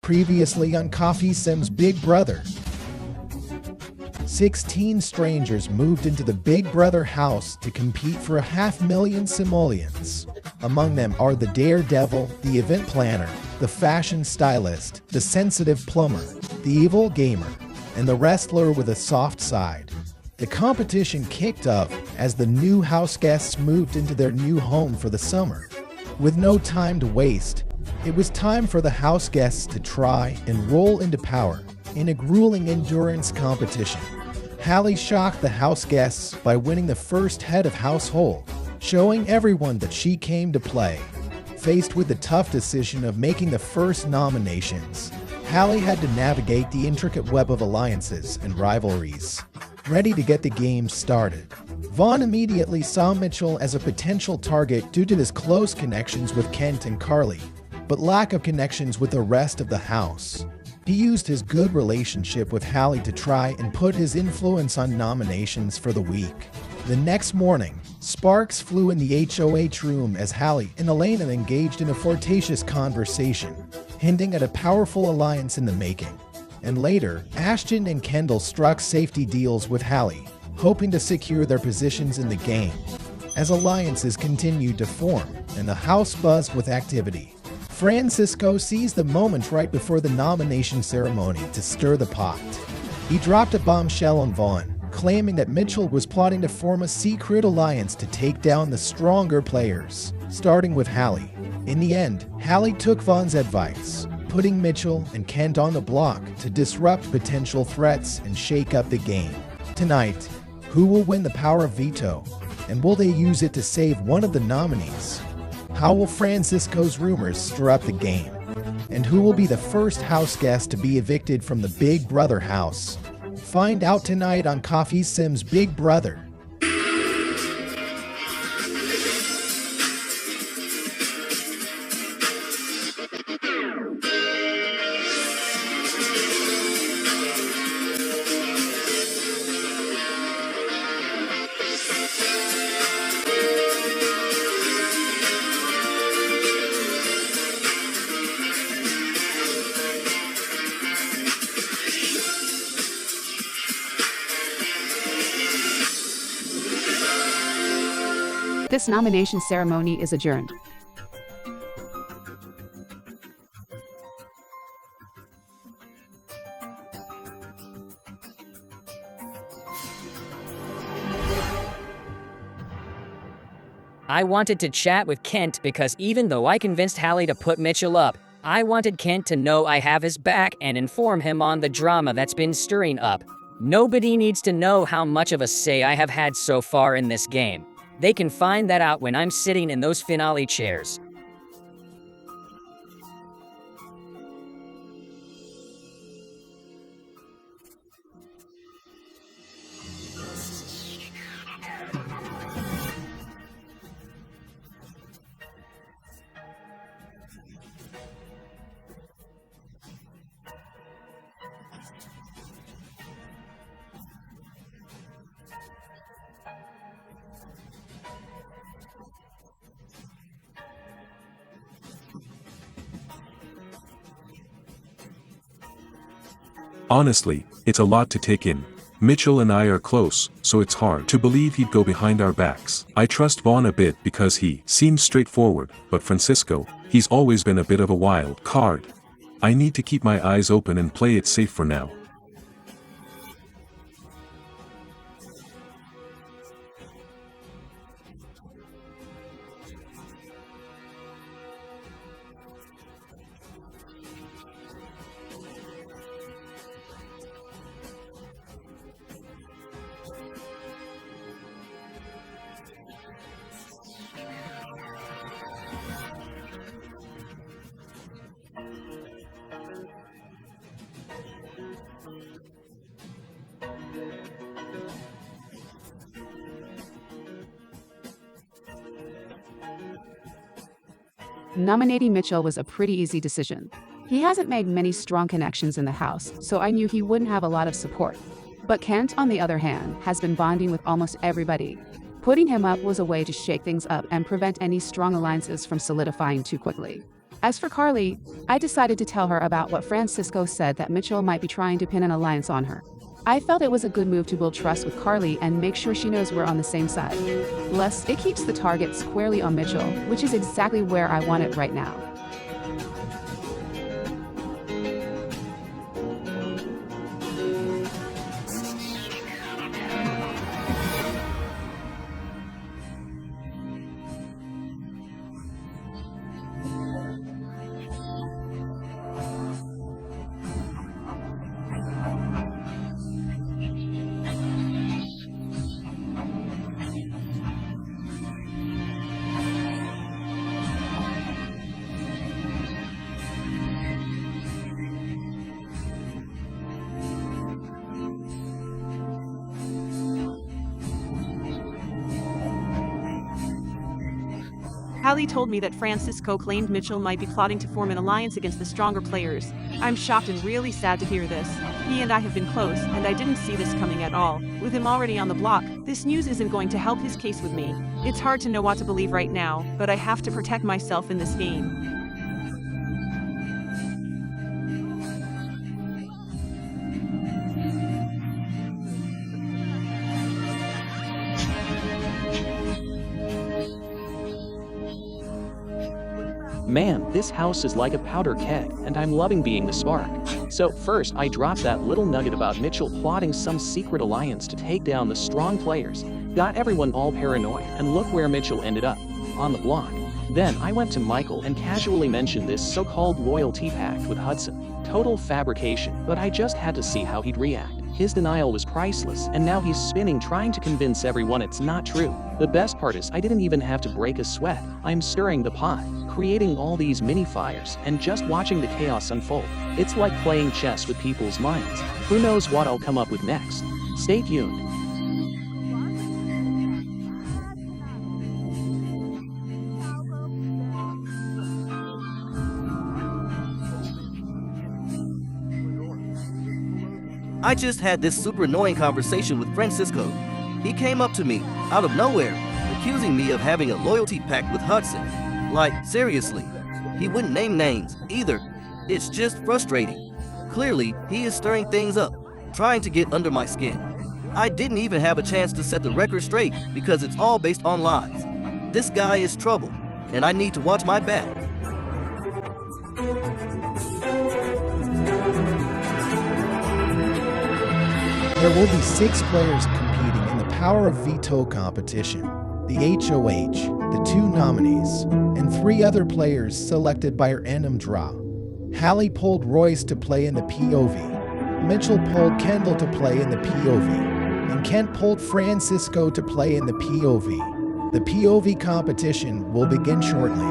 Previously on Coffey Sim's Big Brother. 16 strangers moved into the Big Brother house to compete for 500,000 simoleons. Among them are the daredevil, the event planner, the fashion stylist, the sensitive plumber, the evil gamer, and the wrestler with a soft side. The competition kicked off as the new house guests moved into their new home for the summer. With no time to waste, it was time for the house guests to try and roll into power in a grueling endurance competition. Hallie shocked the house guests by winning the first head of household, showing everyone that she came to play. Faced with the tough decision of making the first nominations, Hallie had to navigate the intricate web of alliances and rivalries. Ready to get the game started, Vaughn immediately saw Mitchell as a potential target due to his close connections with Kent and Carly, but lack of connections with the rest of the house. He used his good relationship with Hallie to try and put his influence on nominations for the week. The next morning, sparks flew in the HOH room as Hallie and Elena engaged in a flirtatious conversation, hinting at a powerful alliance in the making. And later, Ashton and Kendall struck safety deals with Hallie, hoping to secure their positions in the game. As alliances continued to form and the house buzzed with activity, Francisco seized the moment right before the nomination ceremony to stir the pot. He dropped a bombshell on Vaughn, claiming that Mitchell was plotting to form a secret alliance to take down the stronger players, starting with Hallie. In the end, Hallie took Vaughn's advice, putting Mitchell and Kent on the block to disrupt potential threats and shake up the game. Tonight, who will win the power of veto, and will they use it to save one of the nominees? How will Francisco's rumors stir up the game? And who will be the first house guest to be evicted from the Big Brother house? Find out tonight on Coffey Sim's Big Brother. This nomination ceremony is adjourned. I wanted to chat with Kent because even though I convinced Hallie to put Mitchell up, I wanted Kent to know I have his back and inform him on the drama that's been stirring up. Nobody needs to know how much of a say I have had so far in this game. They can find that out when I'm sitting in those finale chairs. Honestly, it's a lot to take in. Mitchell and I are close, so it's hard to believe he'd go behind our backs. I trust Vaughn a bit because he seems straightforward, but Francisco, he's always been a bit of a wild card. I need to keep my eyes open and play it safe for now. Nominating Mitchell was a pretty easy decision. He hasn't made many strong connections in the house, so I knew he wouldn't have a lot of support. But Kent, on the other hand, has been bonding with almost everybody. Putting him up was a way to shake things up and prevent any strong alliances from solidifying too quickly. As for Carly, I decided to tell her about what Francisco said that Mitchell might be trying to pin an alliance on her. I felt it was a good move to build trust with Carly and make sure she knows we're on the same side. Plus, it keeps the target squarely on Mitchell, which is exactly where I want it right now. Hallie told me that Francisco claimed Mitchell might be plotting to form an alliance against the stronger players. I'm shocked and really sad to hear this. He and I have been close, and I didn't see this coming at all. With him already on the block, this news isn't going to help his case with me. It's hard to know what to believe right now, but I have to protect myself in this game. Man, this house is like a powder keg, and I'm loving being the spark. So first, I dropped that little nugget about Mitchell plotting some secret alliance to take down the strong players. Got everyone all paranoid, and look where Mitchell ended up. On the block. Then I went to Michael and casually mentioned this so-called loyalty pact with Hudson. Total fabrication, but I just had to see how he'd react. His denial was priceless, and now he's spinning trying to convince everyone it's not true. The best part is I didn't even have to break a sweat. I'm stirring the pot, creating all these mini fires, and just watching the chaos unfold. It's like playing chess with people's minds. Who knows what I'll come up with next? Stay tuned. I just had this super annoying conversation with Francisco. He came up to me, out of nowhere, accusing me of having a loyalty pact with Hudson. Like, seriously. He wouldn't name names, either. It's just frustrating. Clearly, he is stirring things up, trying to get under my skin. I didn't even have a chance to set the record straight because it's all based on lies. This guy is trouble, and I need to watch my back. There will be 6 players competing in the Power of Veto competition, the HOH, the 2 nominees, and 3 other players selected by random draw. Hallie pulled Royce to play in the POV, Mitchell pulled Kendall to play in the POV, and Kent pulled Francisco to play in the POV. The POV competition will begin shortly.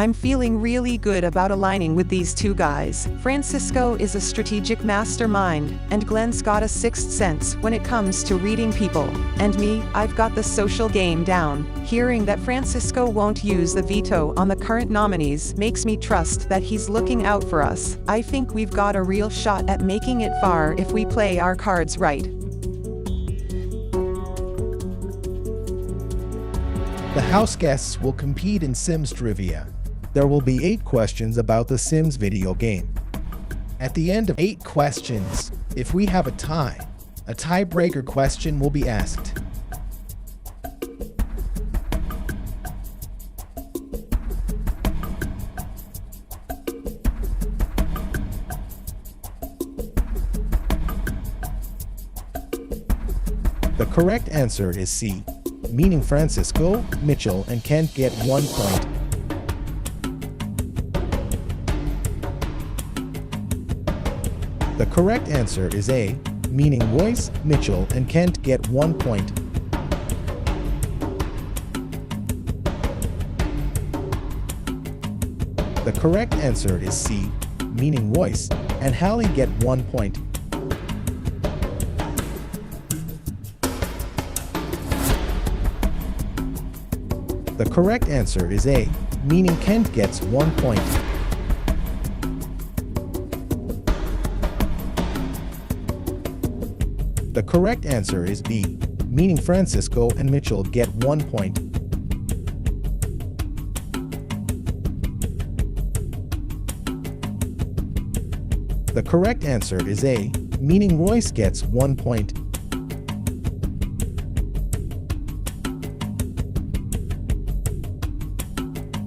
I'm feeling really good about aligning with these two guys. Francisco is a strategic mastermind, and Glenn's got a sixth sense when it comes to reading people. And me, I've got the social game down. Hearing that Francisco won't use the veto on the current nominees makes me trust that he's looking out for us. I think we've got a real shot at making it far if we play our cards right. The house guests will compete in Sims trivia. There will be 8 questions about the Sims video game. At the end of 8 questions, if we have a tiebreaker question will be asked. The correct answer is C, meaning Francisco, Mitchell, and Kent get 1 point. The correct answer is A, meaning Royce, Mitchell, and Kent get 1 point. The correct answer is C, meaning Royce and Hallie get 1 point. The correct answer is A, meaning Kent gets 1 point. The correct answer is B, meaning Francisco and Mitchell get 1 point. The correct answer is A, meaning Royce gets 1 point.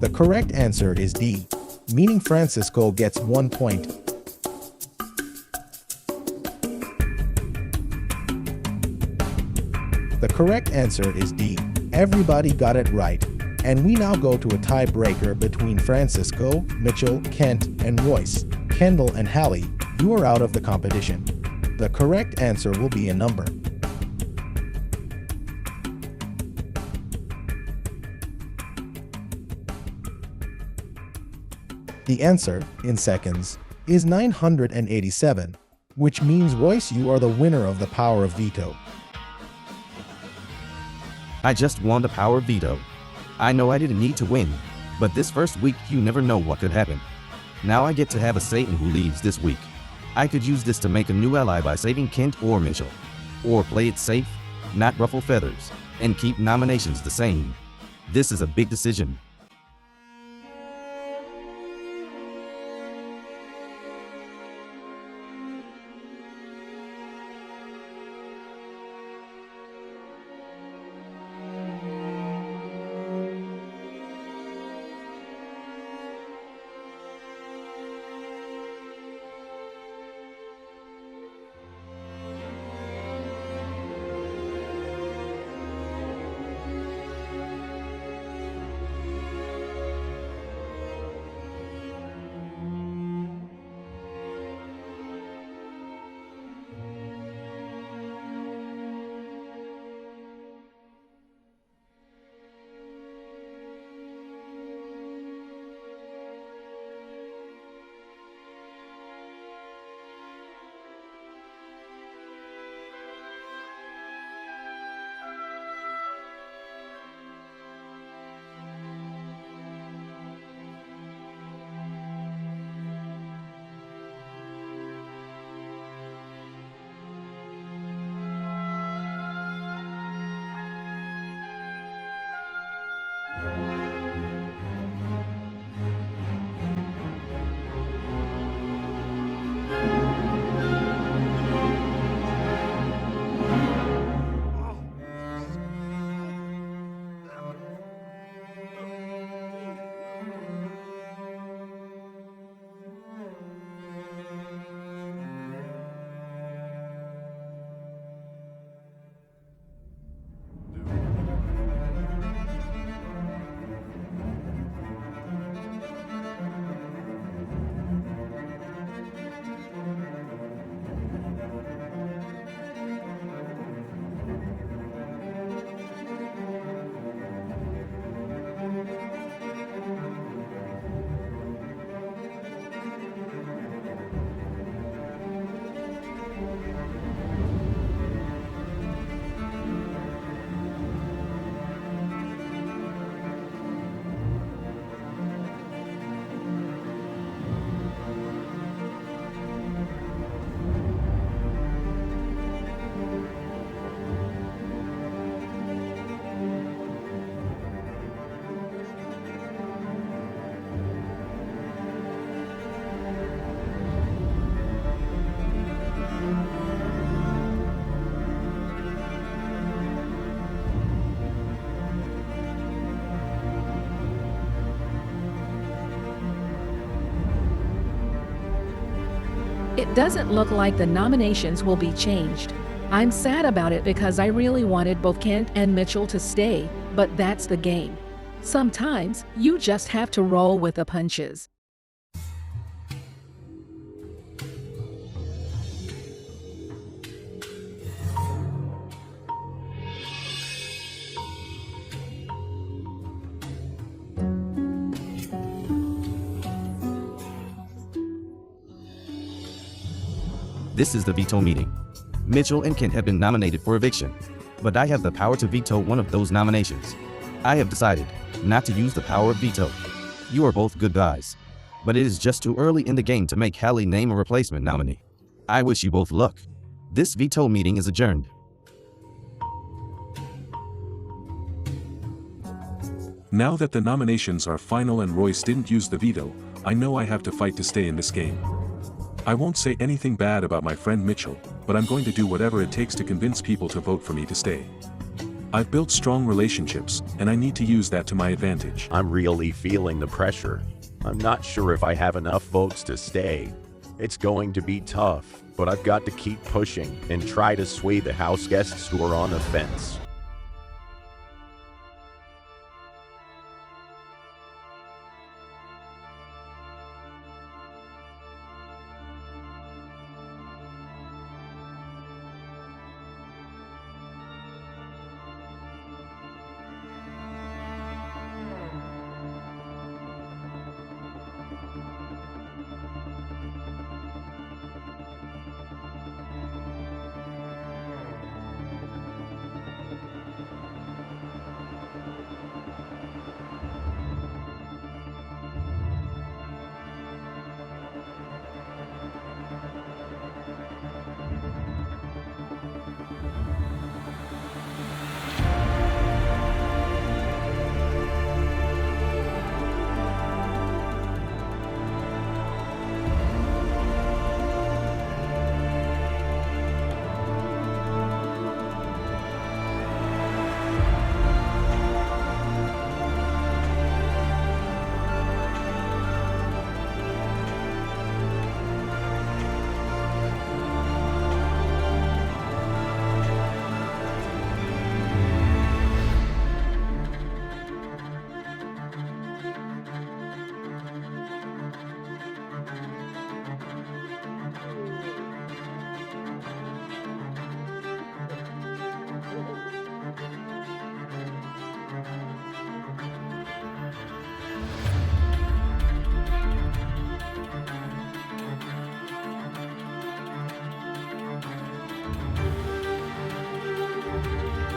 The correct answer is D, meaning Francisco gets 1 point. The correct answer is D. Everybody got it right. And we now go to a tiebreaker between Francisco, Mitchell, Kent, and Royce. Kendall and Hallie, you are out of the competition. The correct answer will be a number. The answer, in seconds, is 987, which means Royce, you are the winner of the power of veto. I just won the power veto. I know I didn't need to win, but this first week you never know what could happen. Now I get to have a say in who leaves this week. I could use this to make a new ally by saving Kent or Mitchell. Or play it safe, not ruffle feathers, and keep nominations the same. This is a big decision. doesn't look like the nominations will be changed. I'm sad about it because I really wanted both Kent and Mitchell to stay, but that's the game. Sometimes, you just have to roll with the punches. This is the veto meeting. Mitchell and Kent have been nominated for eviction, but I have the power to veto one of those nominations. I have decided not to use the power of veto. You are both good guys, but it is just too early in the game to make Hallie name a replacement nominee. I wish you both luck. This veto meeting is adjourned. Now that the nominations are final and Royce didn't use the veto, I know I have to fight to stay in this game. I won't say anything bad about my friend Mitchell, but I'm going to do whatever it takes to convince people to vote for me to stay. I've built strong relationships, and I need to use that to my advantage. I'm really feeling the pressure. I'm not sure if I have enough votes to stay. It's going to be tough, but I've got to keep pushing and try to sway the house guests who are on the fence.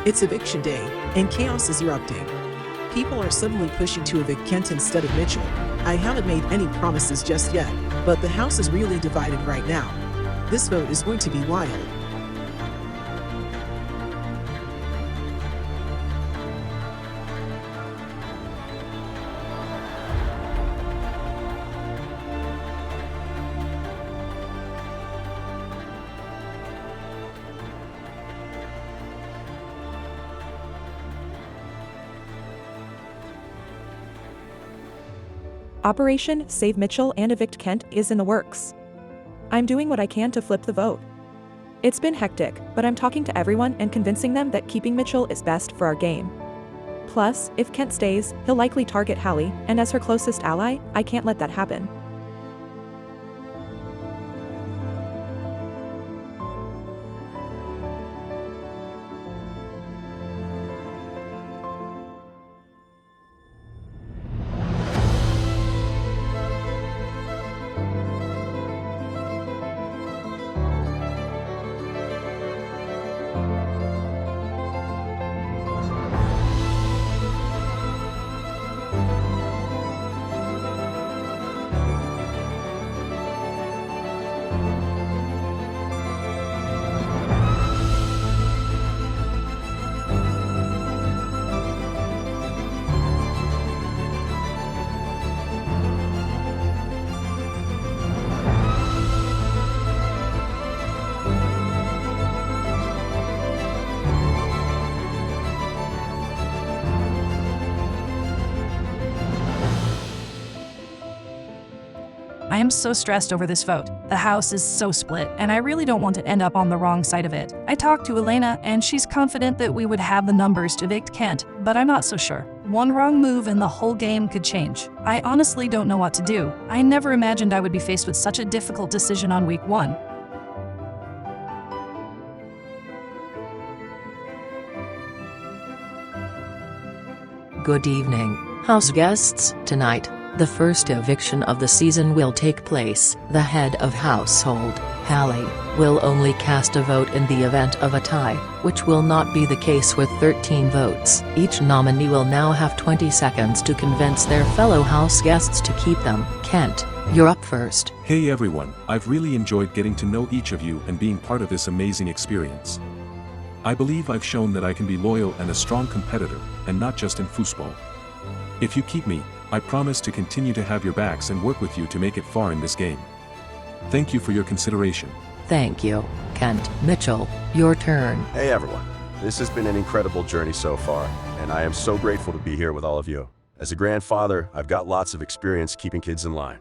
It's eviction day, and chaos is erupting. People are suddenly pushing to evict Kent instead of Mitchell. I haven't made any promises just yet, but the house is really divided right now. This vote is going to be wild. Operation Save Mitchell and Evict Kent is in the works. I'm doing what I can to flip the vote. It's been hectic, but I'm talking to everyone and convincing them that keeping Mitchell is best for our game. Plus, if Kent stays, he'll likely target Hallie, and as her closest ally, I can't let that happen. I am so stressed over this vote. The house is so split, and I really don't want to end up on the wrong side of it. I talked to Elena, and she's confident that we would have the numbers to evict Kent, but I'm not so sure. One wrong move and the whole game could change. I honestly don't know what to do. I never imagined I would be faced with such a difficult decision on week 1. Good evening, house guests. Tonight, the first eviction of the season will take place. The head of household, Hallie, will only cast a vote in the event of a tie, which will not be the case with 13 votes. Each nominee will now have 20 seconds to convince their fellow house guests to keep them. Kent, you're up first. Hey everyone, I've really enjoyed getting to know each of you and being part of this amazing experience. I believe I've shown that I can be loyal and a strong competitor, and not just in foosball. If you keep me, I promise to continue to have your backs and work with you to make it far in this game. Thank you for your consideration. Thank you, Kent. Mitchell, your turn. Hey everyone, this has been an incredible journey so far, and I am so grateful to be here with all of you. As a grandfather, I've got lots of experience keeping kids in line.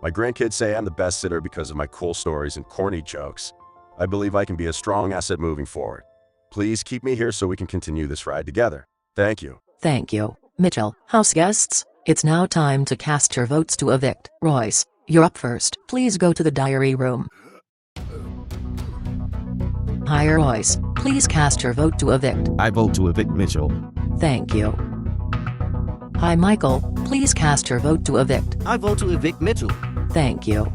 My grandkids say I'm the best sitter because of my cool stories and corny jokes. I believe I can be a strong asset moving forward. Please keep me here so we can continue this ride together. Thank you. Thank you, Mitchell. House guests, it's now time to cast your votes to evict. Royce, you're up first. Please go to the diary room. Hi Royce, please cast your vote to evict. I vote to evict Mitchell. Thank you. Hi Michael, please cast your vote to evict. I vote to evict Mitchell. Thank you.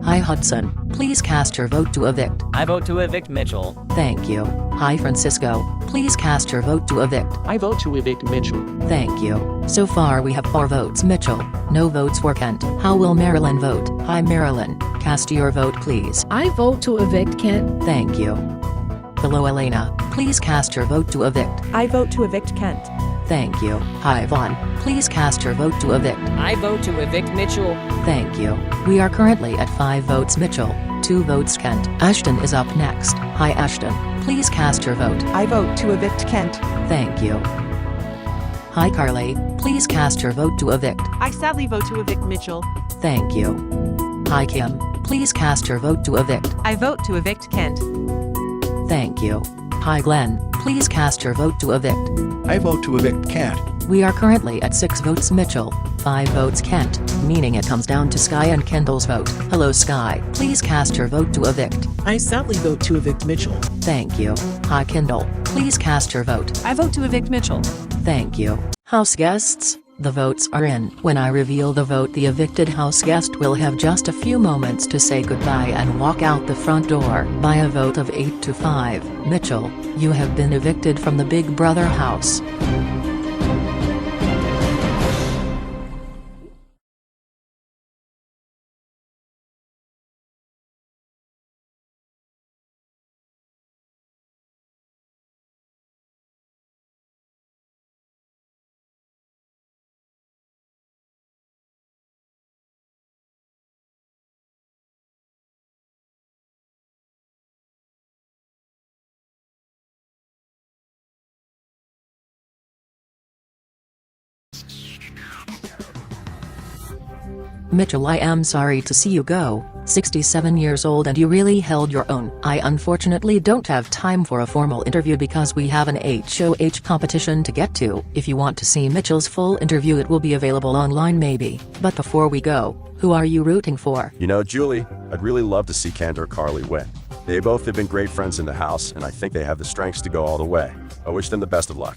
Hi Hudson, please cast your vote to evict. I vote to evict Mitchell. Thank you. Hi Francisco, please cast your vote to evict. I vote to evict Mitchell. Thank you. So far we have 4 votes Mitchell, no votes for Kent. How will Marilyn vote? Hi Marilyn, cast your vote please. I vote to evict Kent. Thank you. Hello Elena, please cast your vote to evict. I vote to evict Kent. Thank you. Hi Vaughn, please cast your vote to evict. I vote to evict Mitchell. Thank you. We are currently at 5 votes Mitchell, 2 votes Kent. Ashton is up next. Hi Ashton, please cast your vote. I vote to evict Kent. Thank you. Hi Carly, please cast your vote to evict. I sadly vote to evict Mitchell. Thank you. Hi Kim, please cast your vote to evict. I vote to evict Kent. Thank you. Hi Glenn, please cast your vote to evict. I vote to evict Kent. We are currently at 6 votes Mitchell, 5 votes Kent, meaning it comes down to Sky and Kendall's vote. Hello Sky, please cast your vote to evict. I sadly vote to evict Mitchell. Thank you. Hi Kendall, please cast your vote. I vote to evict Mitchell. Thank you. House guests, the votes are in. When I reveal the vote, the evicted house guest will have just a few moments to say goodbye and walk out the front door. By a vote of 8 to 5, Mitchell, you have been evicted from the Big Brother house. Mitchell, I am sorry to see you go. 67 years old and you really held your own. I unfortunately don't have time for a formal interview because we have an HOH competition to get to. If you want to see Mitchell's full interview, it will be available online maybe. But before we go, who are you rooting for? You know, Julie, I'd really love to see Kent or Carly win. They both have been great friends in the house, and I think they have the strengths to go all the way. I wish them the best of luck.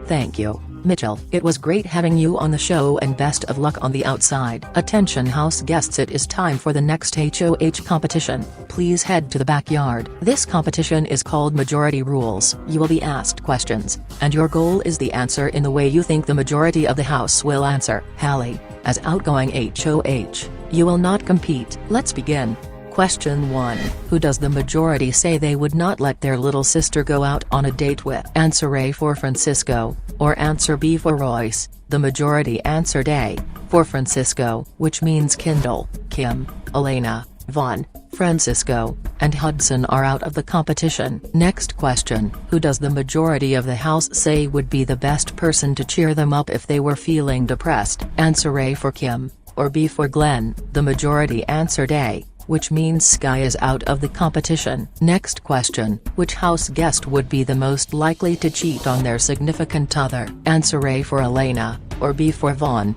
Thank you, Mitchell. It was great having you on the show and best of luck on the outside. Attention house guests, it is time for the next HOH competition. Please head to the backyard. This competition is called Majority Rules. You will be asked questions, and your goal is the answer in the way you think the majority of the house will answer. Hallie, as outgoing HOH, you will not compete. Let's begin. Question 1. Who does the majority say they would not let their little sister go out on a date with? Answer A for Francisco, or answer B for Royce. The majority answered A, for Francisco, which means Kendall, Kim, Elena, Vaughn, Francisco, and Hudson are out of the competition. Next question. Who does the majority of the house say would be the best person to cheer them up if they were feeling depressed? Answer A for Kim, or B for Glenn. The majority answered A, which means Sky is out of the competition. Next question, which house guest would be the most likely to cheat on their significant other? Answer A for Elena, or B for Vaughn.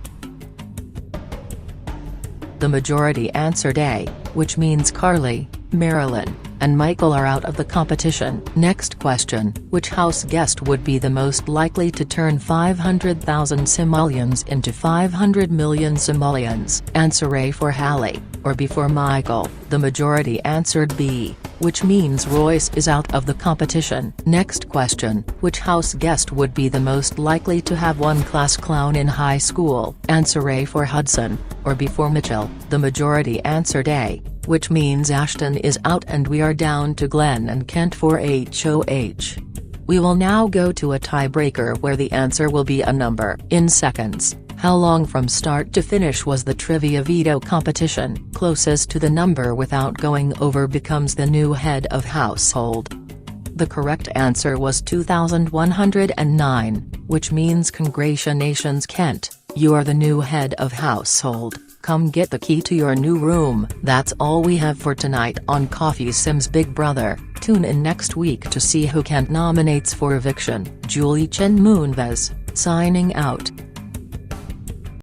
The majority answered A, which means Carly, Marilyn, and Michael are out of the competition. Next question, which house guest would be the most likely to turn 500,000 simoleons into 500 million simoleons? Answer A for Hallie, or B for Michael. The majority answered B, which means Royce is out of the competition. Next question, which house guest would be the most likely to have one class clown in high school? Answer A for Hudson, or B for Mitchell. The majority answered A, which means Ashton is out and we are down to Glenn and Kent for HOH. We will now go to a tiebreaker where the answer will be a number. In seconds, how long from start to finish was the trivia veto competition? Closest to the number without going over becomes the new head of household. The correct answer was 2,109, which means congratulations Kent, you are the new head of household. Come get the key to your new room. That's all we have for tonight on Coffee Sims Big Brother. Tune in next week to see who Kent nominates for eviction. Julie Chen Moonves, signing out.